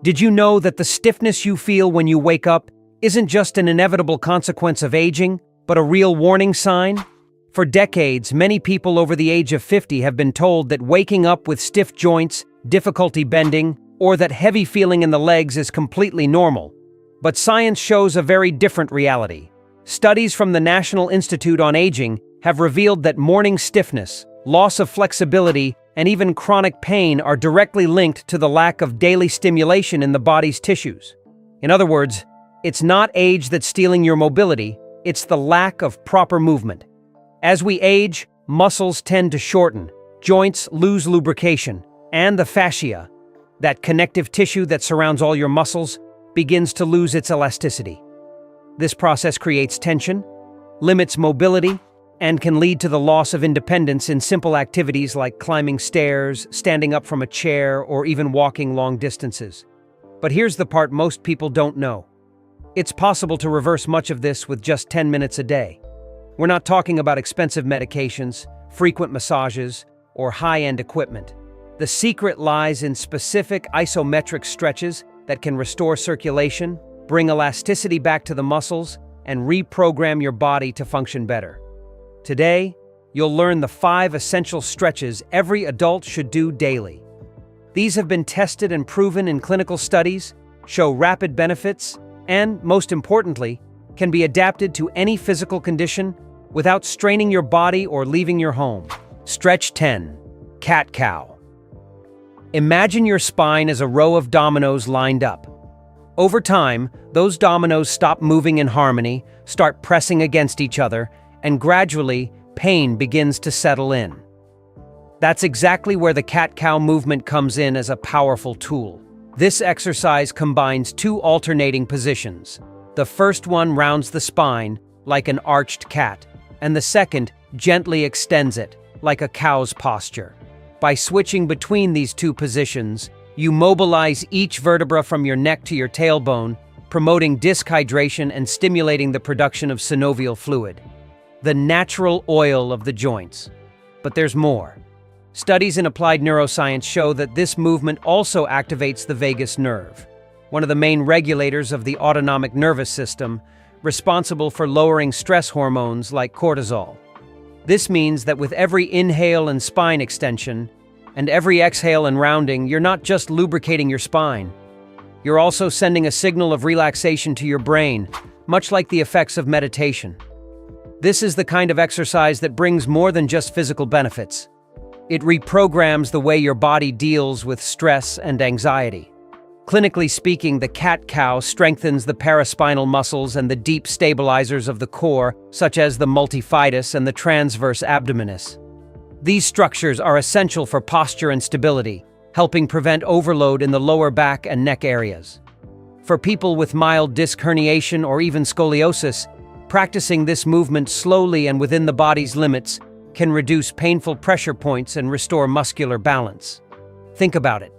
Did you know that the stiffness you feel when you wake up isn't just an inevitable consequence of aging, but a real warning sign? For decades, many people over the age of 50 have been told that waking up with stiff joints, difficulty bending, or that heavy feeling in the legs is completely normal. But science shows a very different reality. Studies from the National Institute on Aging have revealed that morning stiffness, loss of flexibility, and even chronic pain are directly linked to the lack of daily stimulation in the body's tissues. In other words, it's not age that's stealing your mobility, it's the lack of proper movement. As we age, muscles tend to shorten, joints lose lubrication, and the fascia, that connective tissue that surrounds all your muscles, begins to lose its elasticity. This process creates tension, limits mobility, and can lead to the loss of independence in simple activities like climbing stairs, standing up from a chair, or even walking long distances. But here's the part most people don't know. It's possible to reverse much of this with just 10 minutes a day. We're not talking about expensive medications, frequent massages, or high-end equipment. The secret lies in specific isometric stretches that can restore circulation, bring elasticity back to the muscles, and reprogram your body to function better. Today, you'll learn the 5 essential stretches every adult should do daily. These have been tested and proven in clinical studies, show rapid benefits, and, most importantly, can be adapted to any physical condition without straining your body or leaving your home. Stretch 10. Cat-cow. Imagine your spine as a row of dominoes lined up. Over time, those dominoes stop moving in harmony, start pressing against each other, and gradually, pain begins to settle in. That's exactly where the cat-cow movement comes in as a powerful tool. This exercise combines 2 alternating positions. The first one rounds the spine, like an arched cat, and the second gently extends it, like a cow's posture. By switching between these 2 positions, you mobilize each vertebra from your neck to your tailbone, promoting disc hydration and stimulating the production of synovial fluid, the natural oil of the joints. But there's more. Studies in applied neuroscience show that this movement also activates the vagus nerve, one of the main regulators of the autonomic nervous system, responsible for lowering stress hormones like cortisol. This means that with every inhale and spine extension, and every exhale and rounding, you're not just lubricating your spine. You're also sending a signal of relaxation to your brain, much like the effects of meditation. This is the kind of exercise that brings more than just physical benefits. It reprograms the way your body deals with stress and anxiety. Clinically speaking, the cat-cow strengthens the paraspinal muscles and the deep stabilizers of the core, such as the multifidus and the transverse abdominis. These structures are essential for posture and stability, helping prevent overload in the lower back and neck areas. For people with mild disc herniation or even scoliosis, practicing this movement slowly and within the body's limits can reduce painful pressure points and restore muscular balance. Think about it.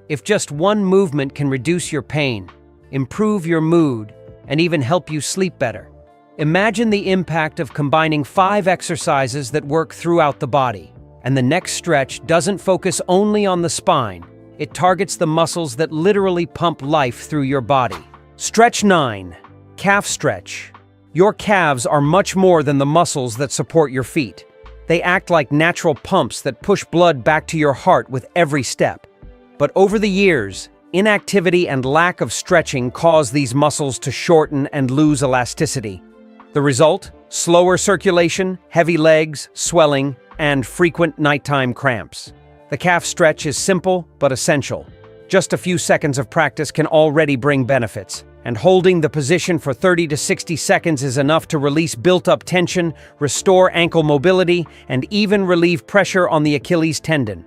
If just one movement can reduce your pain, improve your mood, and even help you sleep better, imagine the impact of combining 5 exercises that work throughout the body. And the next stretch doesn't focus only on the spine. It targets the muscles that literally pump life through your body. Stretch 9. Calf stretch. Your calves are much more than the muscles that support your feet. They act like natural pumps that push blood back to your heart with every step. But over the years, inactivity and lack of stretching cause these muscles to shorten and lose elasticity. The result? Slower circulation, heavy legs, swelling, and frequent nighttime cramps. The calf stretch is simple but essential. Just a few seconds of practice can already bring benefits, and holding the position for 30 to 60 seconds is enough to release built-up tension, restore ankle mobility, and even relieve pressure on the Achilles tendon.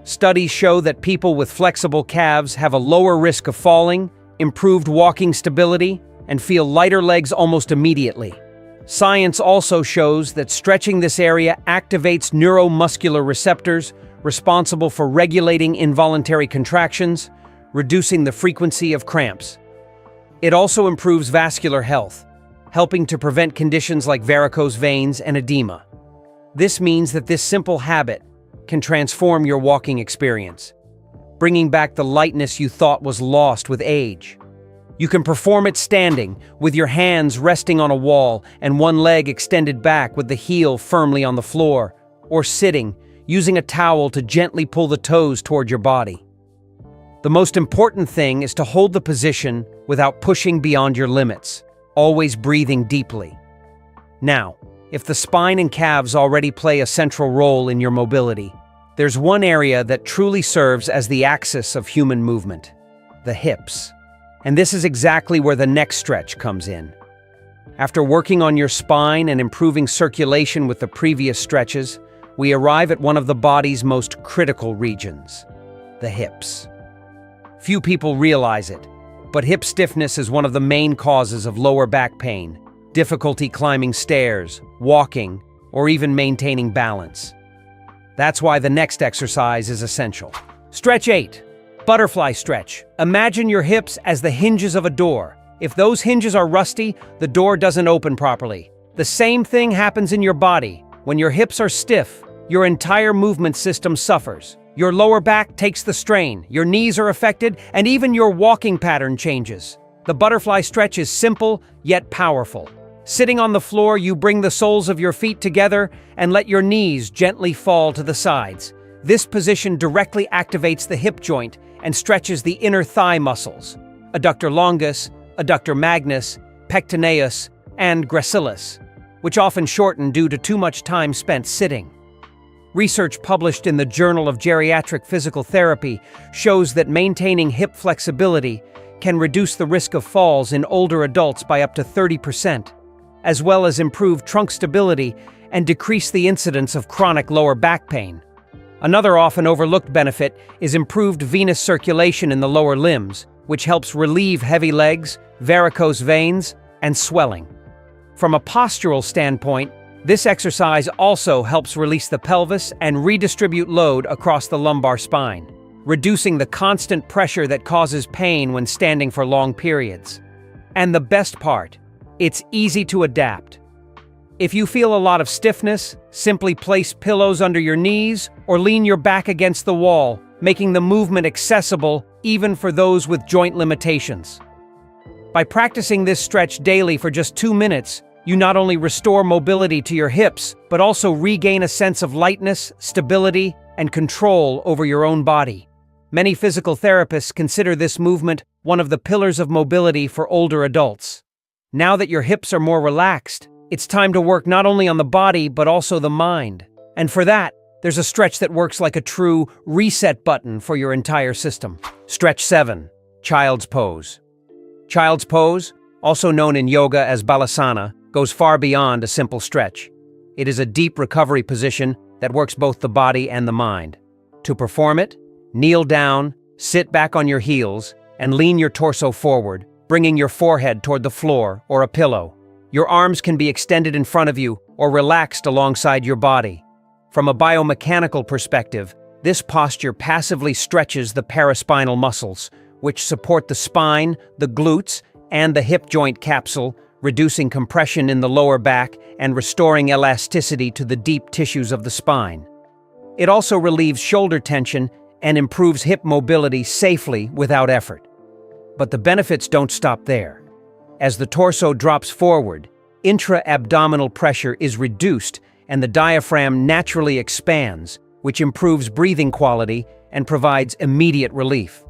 Studies show that people with flexible calves have a lower risk of falling, improved walking stability, and feel lighter legs almost immediately. Science also shows that stretching this area activates neuromuscular receptors responsible for regulating involuntary contractions, reducing the frequency of cramps. It also improves vascular health, helping to prevent conditions like varicose veins and edema. This means that this simple habit can transform your walking experience. bringing back the lightness you thought was lost with age. You can perform it standing, with your hands resting on a wall and one leg extended back with the heel firmly on the floor, or sitting, using a towel to gently pull the toes toward your body. The most important thing is to hold the position without pushing beyond your limits, always breathing deeply. Now, if the spine and calves already play a central role in your mobility, there's one area that truly serves as the axis of human movement: the hips. And this is exactly where the next stretch comes in. After working on your spine and improving circulation with the previous stretches, we arrive at one of the body's most critical regions: the hips. Few people realize it, but hip stiffness is one of the main causes of lower back pain, difficulty climbing stairs, walking, or even maintaining balance. That's why the next exercise is essential. Stretch 8. Butterfly stretch. Imagine your hips as the hinges of a door. If those hinges are rusty, the door doesn't open properly. The same thing happens in your body. When your hips are stiff, your entire movement system suffers. Your lower back takes the strain, your knees are affected, and even your walking pattern changes. The butterfly stretch is simple, yet powerful. Sitting on the floor, you bring the soles of your feet together and let your knees gently fall to the sides. This position directly activates the hip joint and stretches the inner thigh muscles: adductor longus, adductor magnus, pectineus, and gracilis, which often shorten due to too much time spent sitting. Research published in the Journal of Geriatric Physical Therapy shows that maintaining hip flexibility can reduce the risk of falls in older adults by up to 30%, as well as improve trunk stability and decrease the incidence of chronic lower back pain. Another often overlooked benefit is improved venous circulation in the lower limbs, which helps relieve heavy legs, varicose veins, and swelling. From a postural standpoint, this exercise also helps release the pelvis and redistribute load across the lumbar spine, reducing the constant pressure that causes pain when standing for long periods. And the best part, it's easy to adapt. If you feel a lot of stiffness, simply place pillows under your knees or lean your back against the wall, making the movement accessible even for those with joint limitations. By practicing this stretch daily for just 2 minutes, you not only restore mobility to your hips, but also regain a sense of lightness, stability, and control over your own body. Many physical therapists consider this movement one of the pillars of mobility for older adults. Now that your hips are more relaxed, it's time to work not only on the body, but also the mind. And for that, there's a stretch that works like a true reset button for your entire system. Stretch 7. Child's pose. Child's pose, also known in yoga as balasana, goes far beyond a simple stretch. It is a deep recovery position that works both the body and the mind. To perform it, kneel down, sit back on your heels, and lean your torso forward, bringing your forehead toward the floor or a pillow. Your arms can be extended in front of you or relaxed alongside your body. From a biomechanical perspective, this posture passively stretches the paraspinal muscles, which support the spine, the glutes, and the hip joint capsule, reducing compression in the lower back and restoring elasticity to the deep tissues of the spine. It also relieves shoulder tension and improves hip mobility safely without effort. But the benefits don't stop there. As the torso drops forward, intra-abdominal pressure is reduced and the diaphragm naturally expands, which improves breathing quality and provides immediate relief.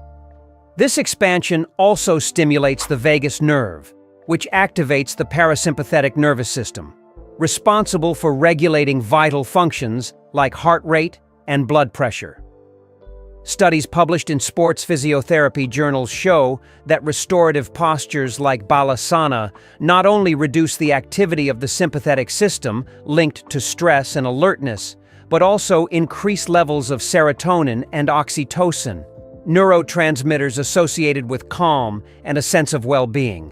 This expansion also stimulates the vagus nerve, which activates the parasympathetic nervous system, responsible for regulating vital functions like heart rate and blood pressure. Studies published in sports physiotherapy journals show that restorative postures like balasana not only reduce the activity of the sympathetic system linked to stress and alertness, but also increase levels of serotonin and oxytocin, neurotransmitters associated with calm and a sense of well-being.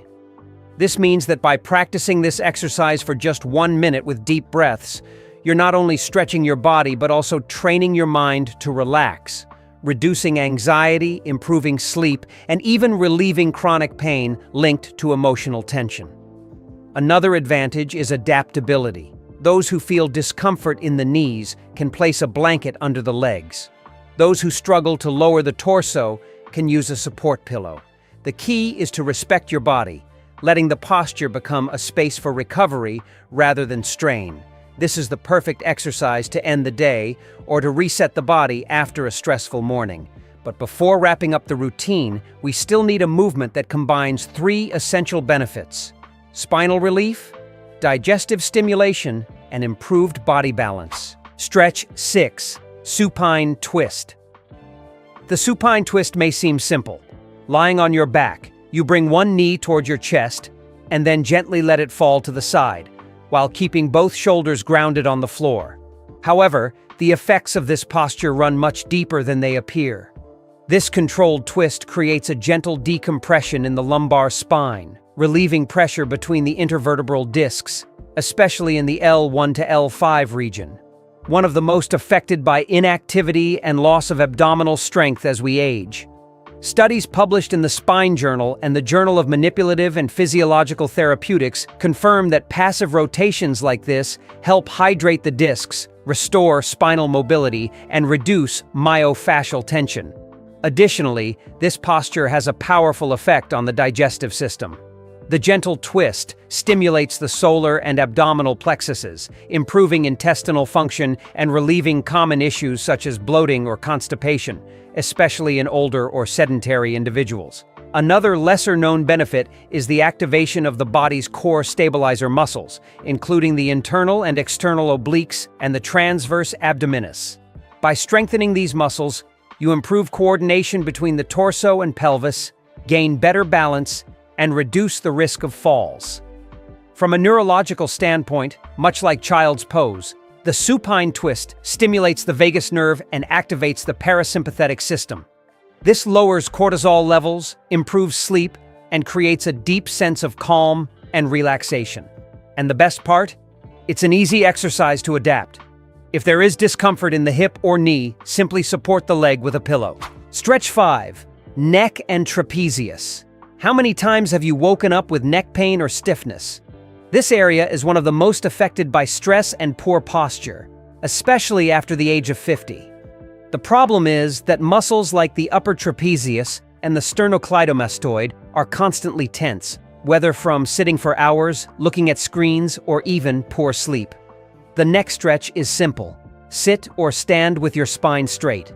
This means that by practicing this exercise for just 1 minute with deep breaths, you're not only stretching your body but also training your mind to relax, reducing anxiety, improving sleep, and even relieving chronic pain linked to emotional tension. Another advantage is adaptability. Those who feel discomfort in the knees can place a blanket under the legs. Those who struggle to lower the torso can use a support pillow. The key is to respect your body, letting the posture become a space for recovery rather than strain. This is the perfect exercise to end the day or to reset the body after a stressful morning. But before wrapping up the routine, we still need a movement that combines 3 essential benefits: spinal relief, digestive stimulation, and improved body balance. Stretch 6. Supine twist. The supine twist may seem simple. Lying on your back, you bring one knee toward your chest and then gently let it fall to the side, while keeping both shoulders grounded on the floor. However, the effects of this posture run much deeper than they appear. This controlled twist creates a gentle decompression in the lumbar spine, relieving pressure between the intervertebral discs, especially in the L1 to L5 region, one of the most affected by inactivity and loss of abdominal strength as we age. Studies published in the Spine Journal and the Journal of Manipulative and Physiological Therapeutics confirm that passive rotations like this help hydrate the discs, restore spinal mobility, and reduce myofascial tension. Additionally, this posture has a powerful effect on the digestive system. The gentle twist stimulates the solar and abdominal plexuses, improving intestinal function and relieving common issues such as bloating or constipation, especially in older or sedentary individuals. Another lesser-known benefit is the activation of the body's core stabilizer muscles, including the internal and external obliques and the transverse abdominis. By strengthening these muscles, you improve coordination between the torso and pelvis, gain better balance, and reduce the risk of falls. From a neurological standpoint, much like child's pose, the supine twist stimulates the vagus nerve and activates the parasympathetic system. This lowers cortisol levels, improves sleep, and creates a deep sense of calm and relaxation. And the best part? It's an easy exercise to adapt. If there is discomfort in the hip or knee, simply support the leg with a pillow. Stretch 5. Neck and trapezius. How many times have you woken up with neck pain or stiffness? This area is one of the most affected by stress and poor posture, especially after the age of 50. The problem is that muscles like the upper trapezius and the sternocleidomastoid are constantly tense, whether from sitting for hours, looking at screens, or even poor sleep. The neck stretch is simple. Sit or stand with your spine straight.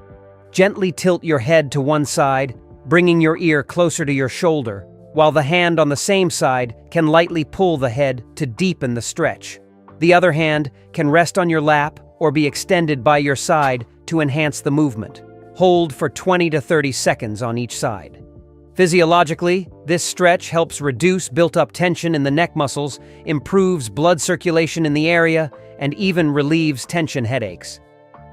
Gently tilt your head to one side, bringing your ear closer to your shoulder, while the hand on the same side can lightly pull the head to deepen the stretch. The other hand can rest on your lap or be extended by your side to enhance the movement. Hold for 20 to 30 seconds on each side. Physiologically, this stretch helps reduce built-up tension in the neck muscles, improves blood circulation in the area, and even relieves tension headaches.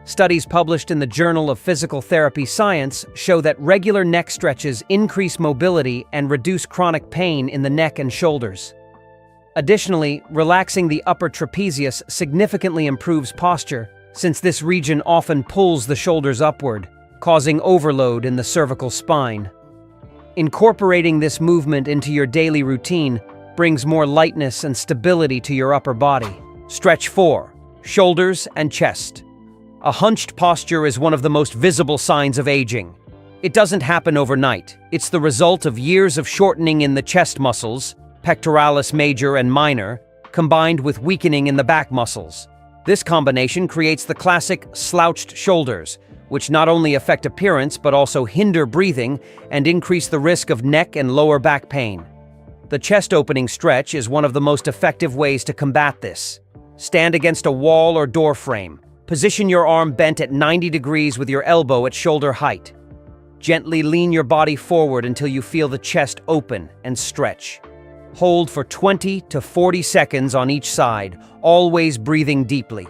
Studies published in the Journal of Physical Therapy Science show that regular neck stretches increase mobility and reduce chronic pain in the neck and shoulders. Additionally, relaxing the upper trapezius significantly improves posture, since this region often pulls the shoulders upward, causing overload in the cervical spine. Incorporating this movement into your daily routine brings more lightness and stability to your upper body. Stretch 4. Shoulders and chest. A hunched posture is one of the most visible signs of aging. It doesn't happen overnight. It's the result of years of shortening in the chest muscles, pectoralis major and minor, combined with weakening in the back muscles. This combination creates the classic slouched shoulders, which not only affect appearance but also hinder breathing and increase the risk of neck and lower back pain. The chest opening stretch is one of the most effective ways to combat this. Stand against a wall or door frame. Position your arm bent at 90 degrees with your elbow at shoulder height. Gently lean your body forward until you feel the chest open and stretch. Hold for 20 to 40 seconds on each side, always breathing deeply.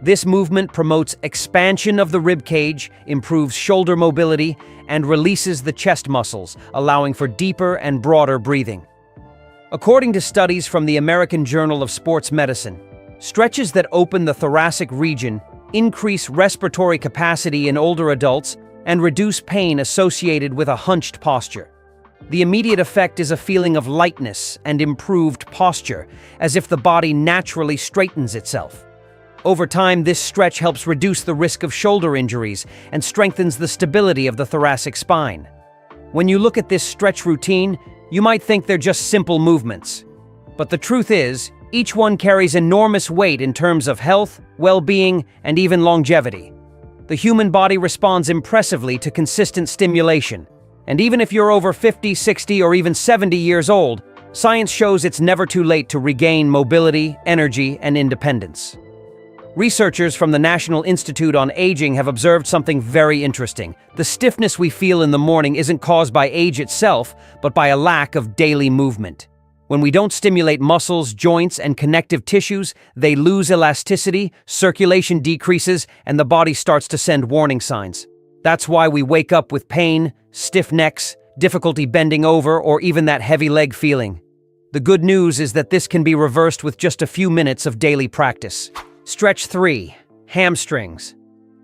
This movement promotes expansion of the rib cage, improves shoulder mobility, and releases the chest muscles, allowing for deeper and broader breathing. According to studies from the American Journal of Sports Medicine, stretches that open the thoracic region increase respiratory capacity in older adults and reduce pain associated with a hunched posture. The immediate effect is a feeling of lightness and improved posture, as if the body naturally straightens itself. Over time, this stretch helps reduce the risk of shoulder injuries and strengthens the stability of the thoracic spine. When you look at this stretch routine, you might think they're just simple movements. But the truth is, each one carries enormous weight in terms of health, well-being, and even longevity. The human body responds impressively to consistent stimulation. And even if you're over 50, 60, or even 70 years old, science shows it's never too late to regain mobility, energy, and independence. Researchers from the National Institute on Aging have observed something very interesting. The stiffness we feel in the morning isn't caused by age itself, but by a lack of daily movement. When we don't stimulate muscles, joints, and connective tissues, they lose elasticity, circulation decreases, and the body starts to send warning signs. That's why we wake up with pain, stiff necks, difficulty bending over, or even that heavy leg feeling. The good news is that this can be reversed with just a few minutes of daily practice. Stretch 3. Hamstrings.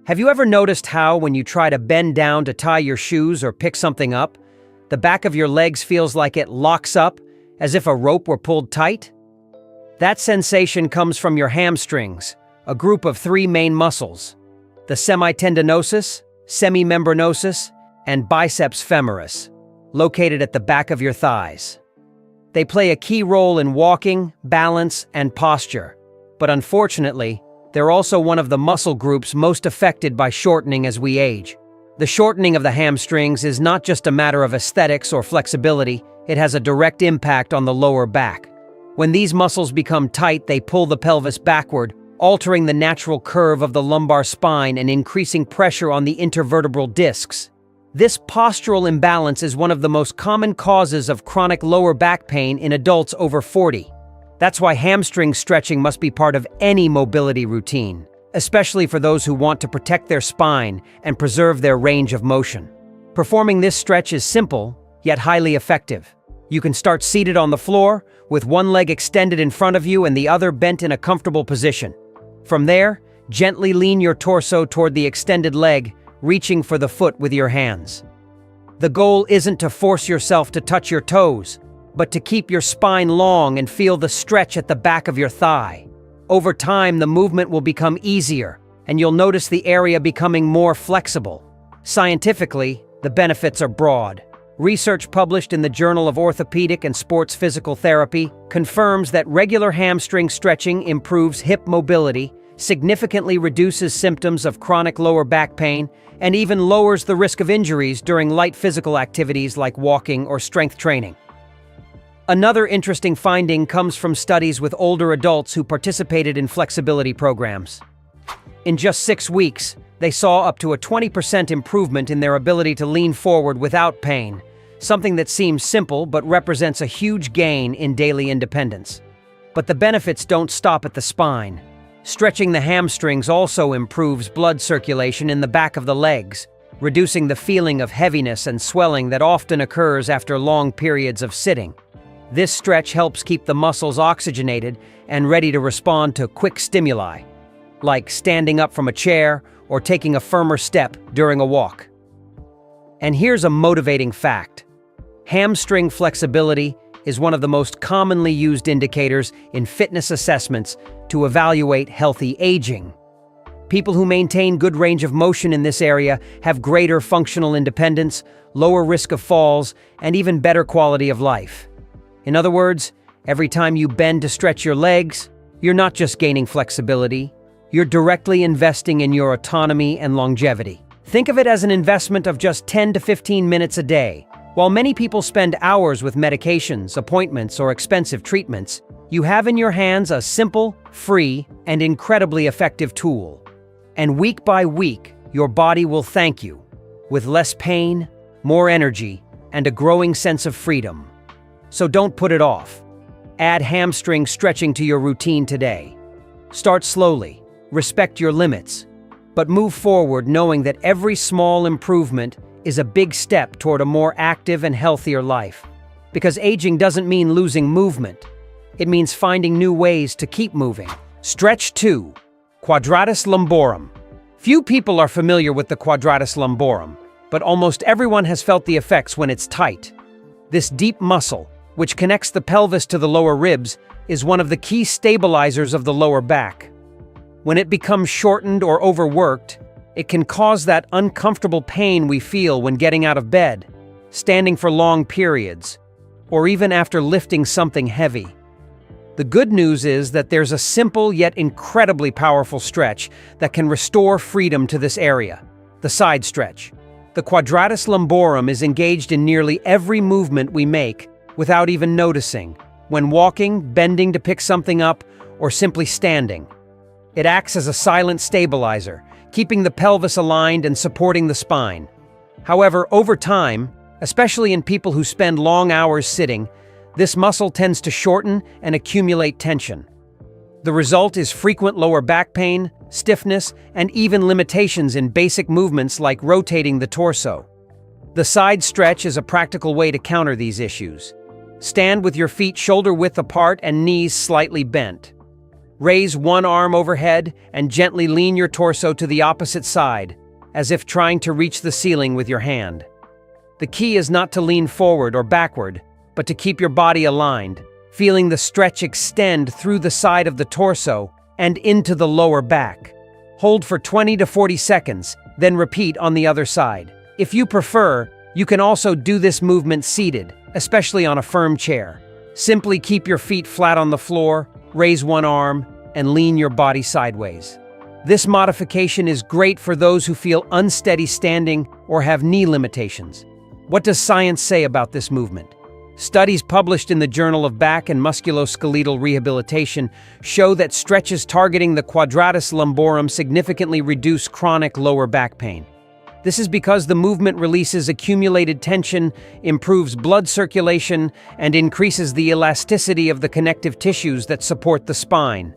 Have you ever noticed how, when you try to bend down to tie your shoes or pick something up, the back of your legs feels like it locks up, as if a rope were pulled tight? That sensation comes from your hamstrings, a group of 3 main muscles: the semitendinosus, semimembranosus, and biceps femoris, located at the back of your thighs. They play a key role in walking, balance, and posture. But unfortunately, they're also one of the muscle groups most affected by shortening as we age. The shortening of the hamstrings is not just a matter of aesthetics or flexibility, it has a direct impact on the lower back. When these muscles become tight, they pull the pelvis backward, altering the natural curve of the lumbar spine and increasing pressure on the intervertebral discs. This postural imbalance is one of the most common causes of chronic lower back pain in adults over 40. That's why hamstring stretching must be part of any mobility routine, especially for those who want to protect their spine and preserve their range of motion. Performing this stretch is simple, yet highly effective. You can start seated on the floor, with one leg extended in front of you and the other bent in a comfortable position. From there, gently lean your torso toward the extended leg, reaching for the foot with your hands. The goal isn't to force yourself to touch your toes, but to keep your spine long and feel the stretch at the back of your thigh. Over time, the movement will become easier, and you'll notice the area becoming more flexible. Scientifically, the benefits are broad. Research published in the Journal of Orthopedic and Sports Physical Therapy confirms that regular hamstring stretching improves hip mobility, significantly reduces symptoms of chronic lower back pain, and even lowers the risk of injuries during light physical activities like walking or strength training. Another interesting finding comes from studies with older adults who participated in flexibility programs. In just 6 weeks, they saw up to a 20% improvement in their ability to lean forward without pain, something that seems simple but represents a huge gain in daily independence. But the benefits don't stop at the spine. Stretching the hamstrings also improves blood circulation in the back of the legs, reducing the feeling of heaviness and swelling that often occurs after long periods of sitting. This stretch helps keep the muscles oxygenated and ready to respond to quick stimuli, like standing up from a chair or taking a firmer step during a walk. And here's a motivating fact. Hamstring flexibility is one of the most commonly used indicators in fitness assessments to evaluate healthy aging. People who maintain good range of motion in this area have greater functional independence, lower risk of falls, and even better quality of life. In other words, every time you bend to stretch your legs, you're not just gaining flexibility, you're directly investing in your autonomy and longevity. Think of it as an investment of just 10 to 15 minutes a day. While many people spend hours with medications, appointments, or expensive treatments, you have in your hands a simple, free, and incredibly effective tool. And week by week, your body will thank you, with less pain, more energy, and a growing sense of freedom. So don't put it off. Add hamstring stretching to your routine today. Start slowly, respect your limits, but move forward knowing that every small improvement is a big step toward a more active and healthier life. Because aging doesn't mean losing movement. It means finding new ways to keep moving. Stretch 2. Quadratus lumborum. Few people are familiar with the quadratus lumborum, but almost everyone has felt the effects when it's tight. This deep muscle, which connects the pelvis to the lower ribs, is one of the key stabilizers of the lower back. When it becomes shortened or overworked, it can cause that uncomfortable pain we feel when getting out of bed, standing for long periods, or even after lifting something heavy. The good news is that there's a simple yet incredibly powerful stretch that can restore freedom to this area: the side stretch. The quadratus lumborum is engaged in nearly every movement we make without even noticing, when walking, bending to pick something up, or simply standing. It acts as a silent stabilizer, keeping the pelvis aligned and supporting the spine. However, over time, especially in people who spend long hours sitting, this muscle tends to shorten and accumulate tension. The result is frequent lower back pain, stiffness, and even limitations in basic movements like rotating the torso. The side stretch is a practical way to counter these issues. Stand with your feet shoulder-width apart and knees slightly bent. Raise one arm overhead and gently lean your torso to the opposite side, as if trying to reach the ceiling with your hand. The key is not to lean forward or backward, but to keep your body aligned, feeling the stretch extend through the side of the torso and into the lower back. Hold for 20 to 40 seconds, then repeat on the other side. If you prefer, you can also do this movement seated, especially on a firm chair. Simply keep your feet flat on the floor, raise one arm, and lean your body sideways. This modification is great for those who feel unsteady standing or have knee limitations. What does science say about this movement? Studies published in the Journal of Back and Musculoskeletal Rehabilitation show that stretches targeting the quadratus lumborum significantly reduce chronic lower back pain. This is because the movement releases accumulated tension, improves blood circulation, and increases the elasticity of the connective tissues that support the spine.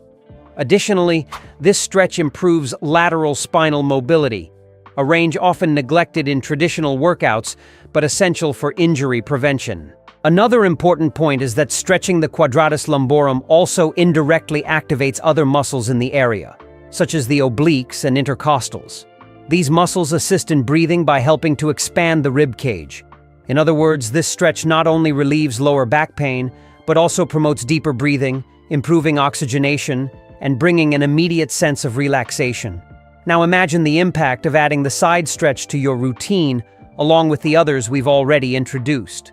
Additionally, this stretch improves lateral spinal mobility, a range often neglected in traditional workouts but essential for injury prevention. Another important point is that stretching the quadratus lumborum also indirectly activates other muscles in the area, such as the obliques and intercostals. These muscles assist in breathing by helping to expand the rib cage. In other words, this stretch not only relieves lower back pain, but also promotes deeper breathing, improving oxygenation, and bringing an immediate sense of relaxation. Now imagine the impact of adding the side stretch to your routine along with the others we've already introduced.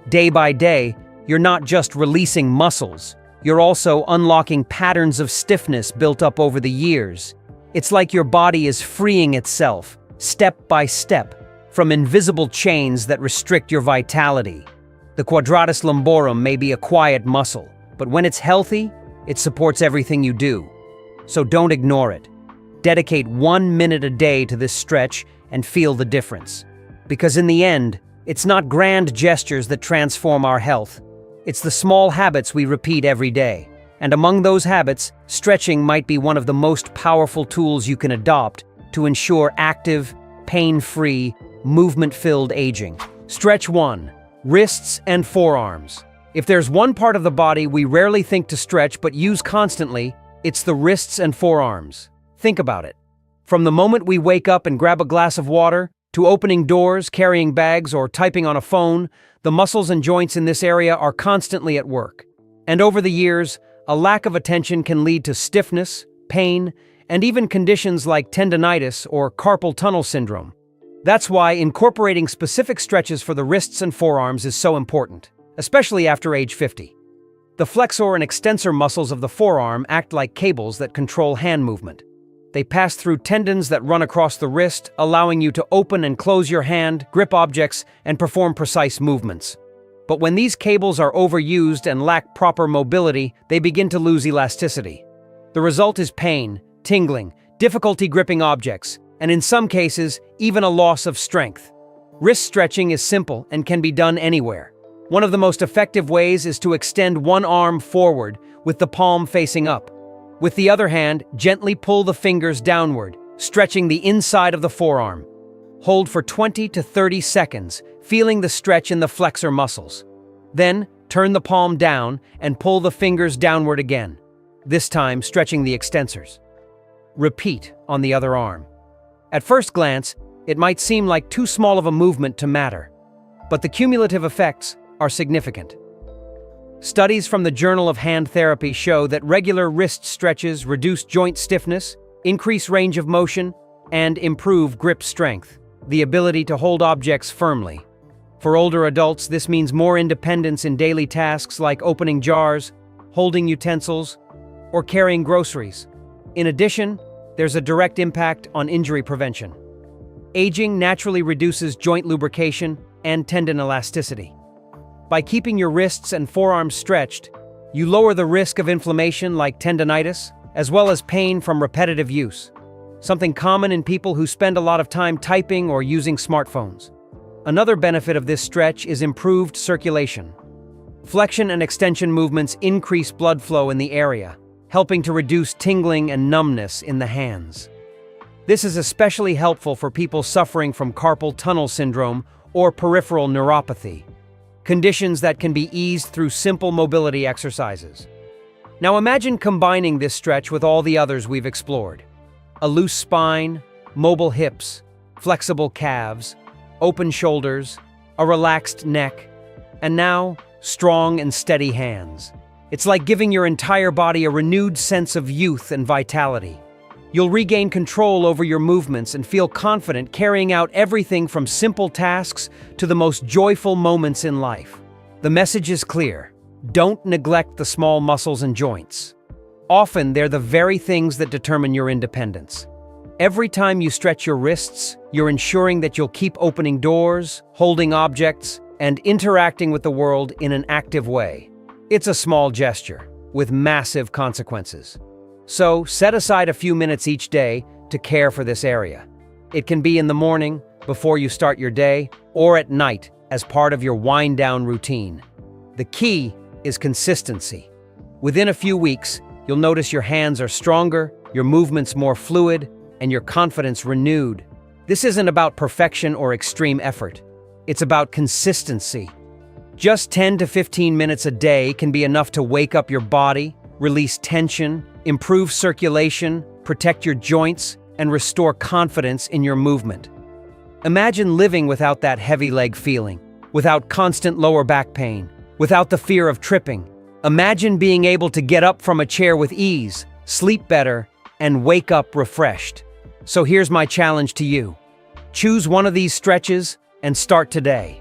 Day by day, you're not just releasing muscles, you're also unlocking patterns of stiffness built up over the years. It's like your body is freeing itself, step by step, from invisible chains that restrict your vitality. The quadratus lumborum may be a quiet muscle, but when it's healthy, it supports everything you do. So don't ignore it. Dedicate 1 minute a day to this stretch and feel the difference. Because in the end, it's not grand gestures that transform our health. It's the small habits we repeat every day. And among those habits, stretching might be one of the most powerful tools you can adopt to ensure active, pain-free, movement-filled aging. Stretch 1. Wrists and forearms. If there's one part of the body we rarely think to stretch but use constantly, it's the wrists and forearms. Think about it. From the moment we wake up and grab a glass of water, to opening doors, carrying bags, or typing on a phone, the muscles and joints in this area are constantly at work. And over the years, a lack of attention can lead to stiffness, pain, and even conditions like tendinitis or carpal tunnel syndrome. That's why incorporating specific stretches for the wrists and forearms is so important, especially after age 50. The flexor and extensor muscles of the forearm act like cables that control hand movement. They pass through tendons that run across the wrist, allowing you to open and close your hand, grip objects, and perform precise movements. But when these cables are overused and lack proper mobility, they begin to lose elasticity. The result is pain, tingling, difficulty gripping objects, and in some cases, even a loss of strength. Wrist stretching is simple and can be done anywhere. One of the most effective ways is to extend one arm forward with the palm facing up. With the other hand, gently pull the fingers downward, stretching the inside of the forearm. Hold for 20 to 30 seconds, feeling the stretch in the flexor muscles. Then, turn the palm down and pull the fingers downward again, this time stretching the extensors. Repeat on the other arm. At first glance, it might seem like too small of a movement to matter, but the cumulative effects are significant. Studies from the Journal of Hand Therapy show that regular wrist stretches reduce joint stiffness, increase range of motion, and improve grip strength, the ability to hold objects firmly. For older adults, this means more independence in daily tasks like opening jars, holding utensils, or carrying groceries. In addition, there's a direct impact on injury prevention. Aging naturally reduces joint lubrication and tendon elasticity. By keeping your wrists and forearms stretched, you lower the risk of inflammation like tendinitis, as well as pain from repetitive use, something common in people who spend a lot of time typing or using smartphones. Another benefit of this stretch is improved circulation. Flexion and extension movements increase blood flow in the area, helping to reduce tingling and numbness in the hands. This is especially helpful for people suffering from carpal tunnel syndrome or peripheral neuropathy, conditions that can be eased through simple mobility exercises. Now imagine combining this stretch with all the others we've explored. A loose spine, mobile hips, flexible calves, open shoulders, a relaxed neck, and now, strong and steady hands. It's like giving your entire body a renewed sense of youth and vitality. You'll regain control over your movements and feel confident carrying out everything from simple tasks to the most joyful moments in life. The message is clear. Don't neglect the small muscles and joints. Often, they're the very things that determine your independence. Every time you stretch your wrists, you're ensuring that you'll keep opening doors, holding objects, and interacting with the world in an active way. It's a small gesture, with massive consequences. So, set aside a few minutes each day to care for this area. It can be in the morning, before you start your day, or at night as part of your wind-down routine. The key is consistency. Within a few weeks, you'll notice your hands are stronger, your movements more fluid, and your confidence renewed. This isn't about perfection or extreme effort. It's about consistency. Just 10 to 15 minutes a day can be enough to wake up your body, release tension, improve circulation, protect your joints, and restore confidence in your movement. Imagine living without that heavy leg feeling, without constant lower back pain, without the fear of tripping. Imagine being able to get up from a chair with ease, sleep better, and wake up refreshed. So here's my challenge to you. Choose one of these stretches and start today.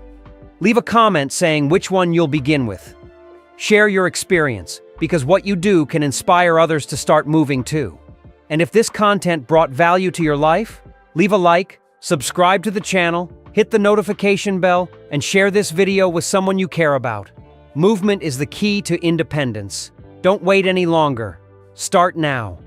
Leave a comment saying which one you'll begin with. Share your experience, because what you do can inspire others to start moving too. And if this content brought value to your life, leave a like, subscribe to the channel, hit the notification bell, and share this video with someone you care about. Movement is the key to independence. Don't wait any longer. Start now.